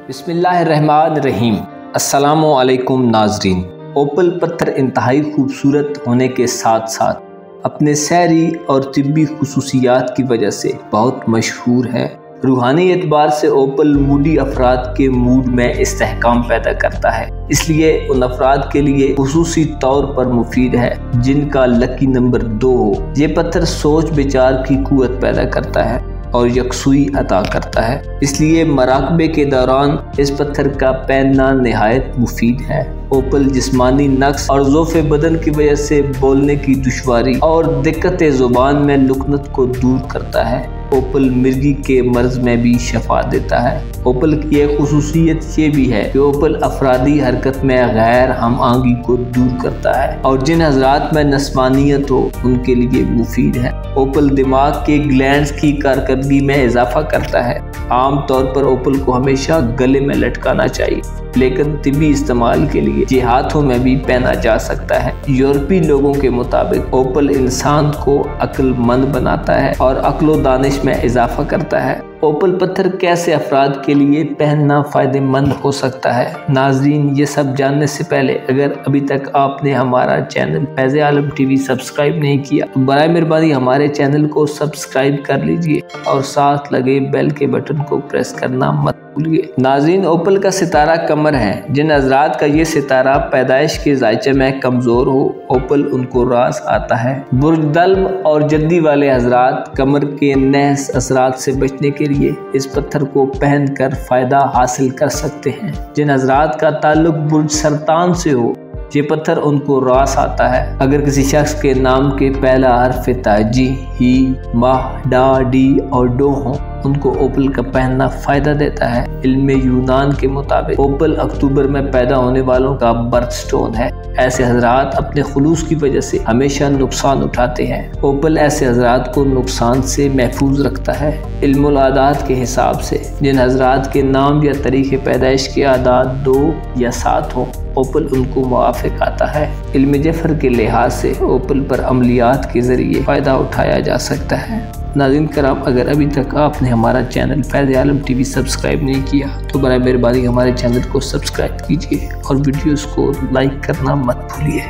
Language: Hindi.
बिस्मिल्लाहिर्रहमानिर्रहीम। अस्सलामु अलैकुम नाज़रीन। ओपल पत्थर इंतहाई खूबसूरत होने के साथ साथ अपने सैरी और तिब्बी खुसूसियात की वजह से बहुत मशहूर है। रूहानी एतबार से ओपल मूडी अफराद के मूड में इस्तेहकाम पैदा करता है, इसलिए उन अफराद के लिए खुसूसी तौर पर मुफीद है जिनका लकी नंबर 2 हो। ये पत्थर सोच विचार की कुव्वत पैदा करता है और यकसुई अता करता है, इसलिए मराकबे के दौरान इस पत्थर का पहनना निहायत मुफीद है। ओपल जिस्मानी नक्स और ज़ोफ़े बदन की वजह से बोलने की दुश्वारी और दिक्कत ज़ुबान में लुकनत को दूर करता है। ओपल मिर्गी के मर्ज में भी शफा देता है। ओपल की एक खुसूसियत ये भी है कि ओपल अफरादी हरकत में गैर हम आंगी को दूर करता है और जिन हजरात में नस्वानियत हो उनके लिए मुफीद है। ओपल दिमाग के ग्लैंड्स की कारकर्दगी में इजाफा करता है। आम तौर पर ओपल को हमेशा गले में लटकाना चाहिए, लेकिन तिब्बी इस्तेमाल के लिए ये हाथों में भी पहना जा सकता है। यूरोपीय लोगों के मुताबिक ओपल इंसान को अक्लमंद बनाता है और अक्लो दानिश में इजाफा करता है। ओपल पत्थर कैसे अफराद के लिए पहनना फ़ायदेमंद हो सकता है? नाज़रीन, ये सब जानने से पहले अगर अभी तक आपने हमारा चैनल फैज़ आलम टीवी सब्सक्राइब नहीं किया तो बराए मेहरबानी हमारे चैनल को सब्सक्राइब कर लीजिए और साथ लगे बेल के बटन को प्रेस करना मत भूलिए। नाज़रीन, ओपल का सितारा कमर है। जिन हज़रात का ये सितारा पैदाइश के जायचे में कमज़ोर हो, ओपल उनको रास आता है। बुर्जदल्म और जद्दी वाले हज़रात कमर के नहस असरात से बचने के लिए इस पत्थर को पहनकर फ़ायदा हासिल कर सकते हैं। जिन हज़रात का ताल्लुक बुर्ज सरतान से हो, ये पत्थर उनको रास आता है। अगर किसी शख्स के नाम के पहला हर्फ ताजी, ही, माह, डा, डी और डो हो, उनको ओपल का पहनना फ़ायदा देता है। इल्मे यूनान के मुताबिक ओपल अक्टूबर में पैदा होने वालों का बर्थ स्टोन है। ऐसे हजरात अपने खुलूस की वजह से हमेशा नुकसान उठाते हैं। ओपल ऐसे हजरात को नुकसान से महफूज रखता है। इल्मुल आदात के हिसाब से जिन हजरात के नाम या तरीके पैदाइश के आदात 2 या 7 हो, ओपल उनको मुआफिक आता है। इल्म जफर के लिहाज से ओपल पर अमलियात के ज़रिए फ़ायदा उठाया जा सकता है। नाज़रीन कराम, अगर अभी तक आपने हमारा चैनल फैज़ आलम टीवी सब्सक्राइब नहीं किया तो बराए मेहरबानी हमारे चैनल को सब्सक्राइब कीजिए और वीडियोस को लाइक करना मत भूलिए।